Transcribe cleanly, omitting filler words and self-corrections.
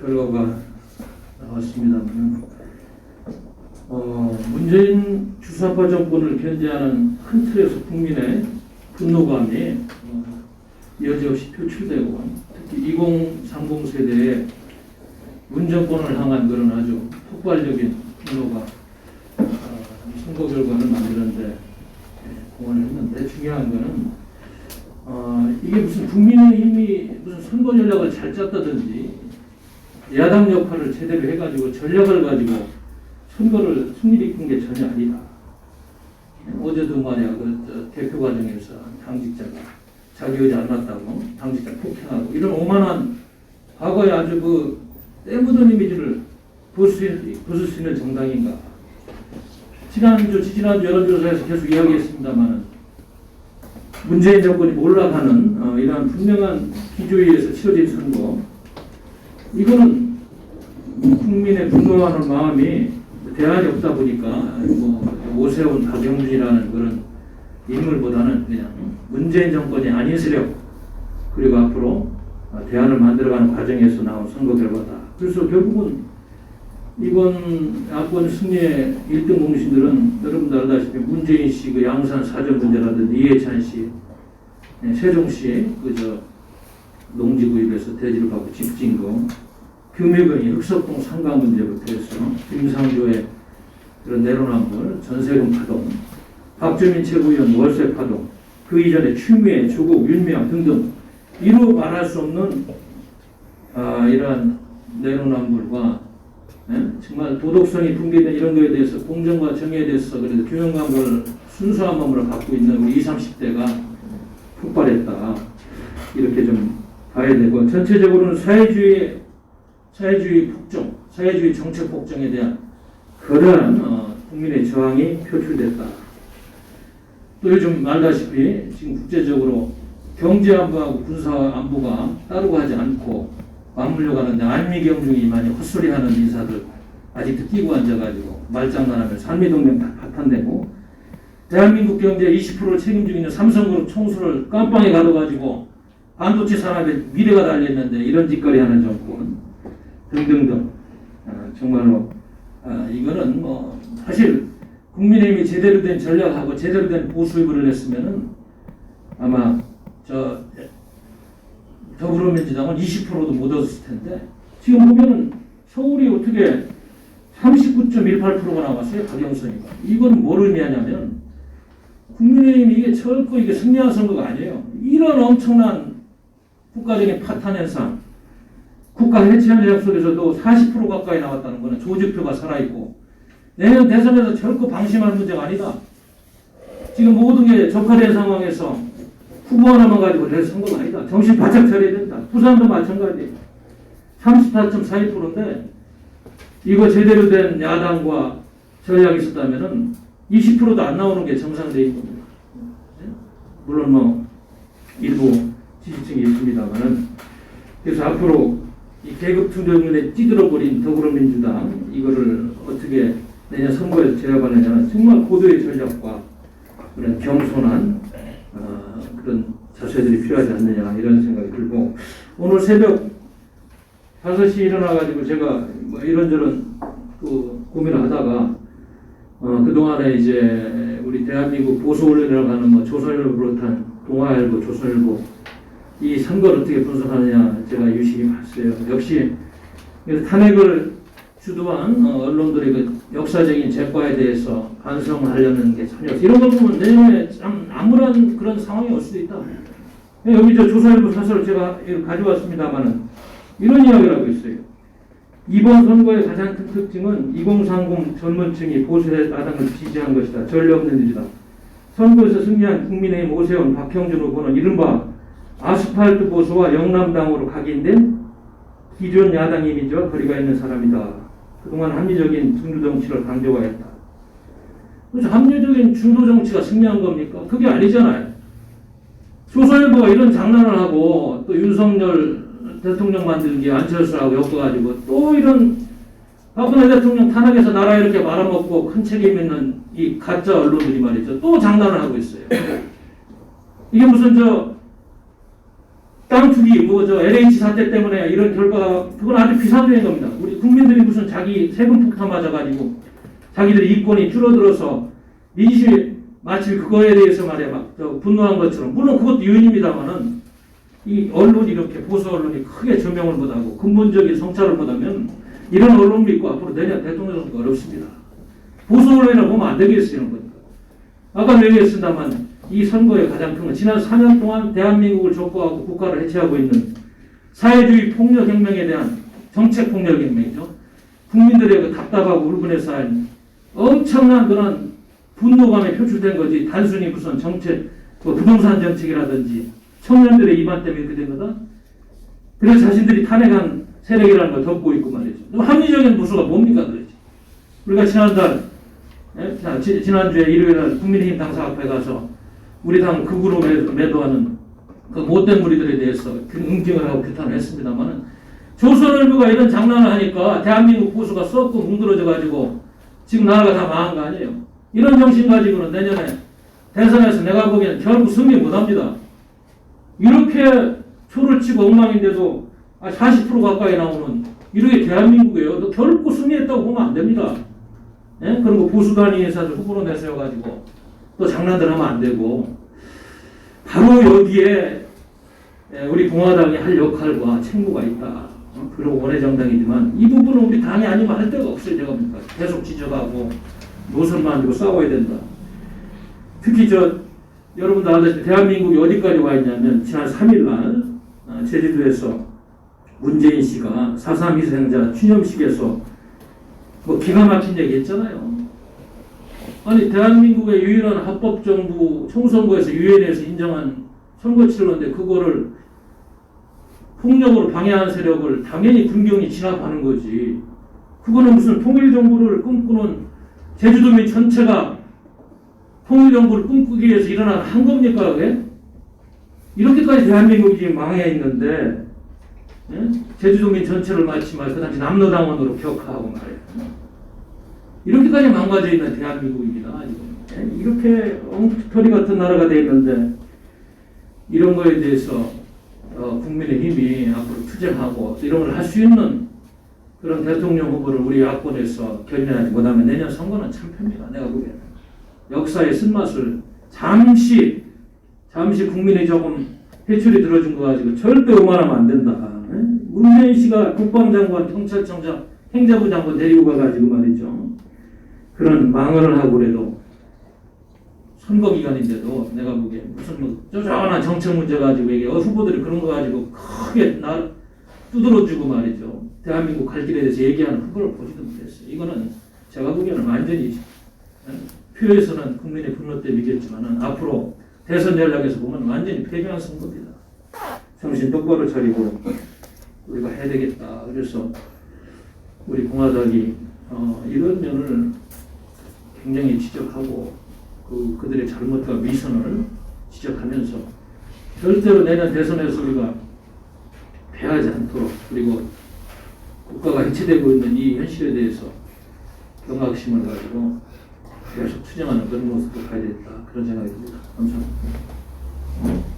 결과가 나왔습니다. 문재인 주사파 정권을 견제하는 큰 틀에서 국민의 분노감이 여지없이 표출되고, 특히 2030 세대의 문정권을 향한 그런 아주 폭발적인 분노가 선거 결과를 만드는데 공헌을 했는데, 중요한 거는 이게 무슨 국민의힘이 무슨 선거 전략을 잘 짰다든지 야당 역할을 제대로 해가지고 전략을 가지고 선거를 승리를 이끈 게 전혀 아니다. 어제도 말이야, 대표 과정에서 당직자가 자기 의지 안 났다고 당직자 폭행하고, 이런 오만한 과거에 아주 때묻은 이미지를 벗을 수 있는 정당인가. 지난주 여론조사에서 계속 이야기했습니다만, 문재인 정권이 몰락하는 이러한 분명한 기조위에서 치러진 선거, 이거는 국민의 분노하는 마음이 대안이 없다 보니까 오세훈, 박영준이라는 그런 인물보다는 그냥 문재인 정권이 아닌 세력, 그리고 앞으로 대안을 만들어가는 과정에서 나온 선거 결과다. 그래서 결국은 이번 야권 승리의 1등 공신들은 여러분도 알다시피 문재인 씨 그 양산 사전 문제라든지 이해찬 씨, 세종시 농지 구입에서 대지를 받고 집 지은 거, 규명의 흑석동 상가 문제부터 해서 김상조의 그런 내로남불, 전세금 파동, 박주민 최고위원 월세 파동, 그 이전에 추미애, 조국, 윤미향 등등 이루 말할 수 없는 이러한 내로남불과 정말 도덕성이 붕괴된 이런 거에 대해서, 공정과 정의에 대해서 그래도 균형감을 순수한 마음으로 갖고 있는 우리 20, 30대가 폭발했다. 이렇게 좀 봐야 되고, 전체적으로는 사회주의 폭정, 사회주의 정책 폭정에 대한 거대한 국민의 저항이 표출됐다. 또 요즘 말다시피 지금 국제적으로 경제 안보하고 군사 안보가 따로 하지 않고 맞물려 가는데, 안미경중이 많이 헛소리하는 인사들 아직도 끼고 앉아가지고 말장난하면서 한미동맹 다 파탄되고, 대한민국 경제 20%를 책임지고 있는 삼성그룹 총수를 깜빵에 가둬가지고 반도체 산업에 미래가 달려있는데 이런 짓거리하는 정권 등등등. 정말로 이거는 사실 국민의힘이 제대로 된 전략하고 제대로 된 보수 이불을 냈으면은 아마 더불어민주당은 20%도 못 얻었을 텐데, 지금 보면은 서울이 어떻게 39.18%가 나왔어요, 박영선이가. 이건 뭘 의미하냐면, 국민의힘이 이게 절코 이게 승리한 선거가 아니에요. 이런 엄청난 국가적인 파탄 현상, 국가 해체 현상 속에서도 40% 가까이 나왔다는 거는 조직표가 살아있고, 내년 대선에서 절코 방심할 문제가 아니다. 지금 모든 게 적화된 상황에서 후보 하나만 가지고 될 선거가 아니다. 정신 바짝 차려야 된다. 부산도 마찬가지. 34.42%인데 이거 제대로 된 야당과 전략이 있었다면은 20%도 안 나오는 게 정상적인 겁니다. 물론 일부 지지층이 있습니다만은. 그래서 앞으로 이 계급 투쟁에 찌들어버린 더불어민주당, 이거를 어떻게 내년 선거에서 제압하느냐는 정말 고도의 전략과 그런 겸손한 그런 자세들이 필요하지 않느냐, 이런 생각이 들고, 오늘 새벽 5시 일어나가지고 제가 이런저런 고민을 하다가 그동안에 이제 우리 대한민국 보수언론이라고 하는 조선일보 비롯한 동아일보, 조선일보 이 선거를 어떻게 분석하느냐 제가 유심히 봤어요. 역시 탄핵을 주도한 언론들의 그 역사적인 재과에 대해서 반성하려는 게 전혀, 이런 걸 보면 내년에 참 암울한 그런 상황이 올 수도 있다. 여기 조선일보 사설을 제가 가져왔습니다만은 이런 이야기를 하고 있어요. 이번 선거의 가장 큰 특징은 2030 젊은층이 보수의 야당을 지지한 것이다. 전례 없는 일이다. 선거에서 승리한 국민의힘 오세훈, 박형준 후보는 이른바 아스팔트 보수와 영남당으로 각인된 기존 야당 이미지와 거리가 있는 사람이다. 그동안 합리적인 중도정치를 강조하였다. 그래서 합리적인 중도정치가 승리한 겁니까? 그게 아니잖아요. 조선일보가 이런 장난을 하고 또 윤석열 대통령 만들기 안철수하고 엮어가지고 또 이런 박근혜 대통령 탄핵에서 나라 이렇게 말아먹고 큰 책임 있는 이 가짜 언론들이 말이죠. 또 장난을 하고 있어요. 이게 무슨 땅 투기, 뭐 저 LH 사태 때문에 이런 결과가 그건 아주 비상적인 겁니다. 우리 국민들이 무슨 자기 세금 폭탄 맞아가지고 자기들의 이권이 줄어들어서 민심이 마치 그거에 대해서 말이야 막저 분노한 것처럼 물론 그것도 요인입니다만은 이 언론이 이렇게 보수 언론이 크게 조명을 못하고 근본적인 성찰을 못하면 이런 언론 믿고 앞으로 내년 대통령 선거 어렵습니다. 보수 언론이라 보면 안 되겠어요, 이런 거니까. 아까 얘기했습니다만 이 선거의 가장 큰 건 지난 4년 동안 대한민국을 족보하고 국가를 해체하고 있는 사회주의 폭력혁명에 대한 정책폭력혁명이죠. 국민들의 그 답답하고 울분에 쌓인 엄청난 그런 분노감에 표출된 거지 단순히 무슨 정책, 뭐 부동산 정책이라든지 청년들의 이반 때문에 이렇게 된 거다. 그래서 자신들이 탄핵한 세력이라는 걸 덮고 있고 말이죠. 합리적인 보수가 뭡니까 도대체? 우리가 지난주에 일요일날 국민의힘 당사 앞에 가서 우리 당 극우로 매도하는 그 못된 무리들에 대해서 응징을 하고 규탄을 했습니다만은 조선일보가 이런 장난을 하니까 대한민국 보수가 썩고 뭉그러져가지고 지금 나라가 다 망한 거 아니에요. 이런 정신 가지고는 내년에 대선에서 내가 보기에는 결국 승리 못합니다. 이렇게 초를 치고 엉망인데도 40% 가까이 나오는 이렇게 대한민국이에요. 결코 승리했다고 보면 안 됩니다. 예? 그런 거 보수 단위에서 후보로 내세워가지고 또 장난들 하면 안 되고 바로 여기에 우리 공화당이 할 역할과 책무가 있다. 그리고 원외 정당이지만 이 부분은 우리 당이 아니면 할 데가 없어요. 제가 보니까 계속 지적하고 노선 만들고 싸워야 된다. 특히 여러분도 아시다시피 대한민국이 어디까지 와 있냐면 지난 3일날 제주도에서 문재인 씨가 4.3 희생자 추념식에서 뭐 기가 막힌 얘기 했잖아요. 아니 대한민국의 유일한 합법정부 총선거에서 유엔에서 인정한 선거 치르는데 그거를 폭력으로 방해하는 세력을 당연히 군경이 진압하는 거지. 그거는 무슨 통일정부를 꿈꾸는 제주도민 전체가 통일정부를 꿈꾸기 위해서 일어난 한 겁니까 그게? 이렇게까지 대한민국이 지금 망해 있는데 예? 제주도민 전체를 마치 그 당시 남로당원으로 기억하고 말이에요. 이렇게까지 망가져 있는 대한민국입니다. 지금. 이렇게 엉터리 같은 나라가 되어 있는데 이런 거에 대해서 국민의힘이 앞으로 투쟁하고 이런 걸 할 수 있는 그런 대통령 후보를 우리 야권에서 견인하지 못하면 내년 선거는 참패입니다. 내가 보기에는. 역사의 쓴맛을 잠시 국민이 조금 회초리 들어준 거 가지고 절대 오만하면 안 된다. 문재인 씨가 국방장관, 경찰청장, 행자부 장관 데리고 가가지고 말이죠. 그런 망언을 하고 그래도 선거 기간인데도 내가 보기에 무슨 뭐 쪼잔한 정책 문제 가지고 얘기해. 후보들이 그런 거 가지고 크게 날 두드러주고 말이죠. 대한민국 갈 길에 대해서 얘기하는 후보를 보지도 못했어요. 이거는 제가 보기에는 완전히 표에서는 국민의 분노 때문이겠지만 앞으로 대선 전략에서 보면 완전히 패배한 선거입니다. 정신 똑바로 차리고 우리가 해야 되겠다. 그래서 우리 공화당이 이런 면을 굉장히 지적하고 그들의 잘못과 위선을 지적하면서 절대로 내년 대선에서 우리가 패하지 않도록 그리고 국가가 해체되고 있는 이 현실에 대해서 경각심을 가지고 계속 투쟁하는 그런 모습을 가야 되겠다. 그런 생각이 듭니다. 감사합니다.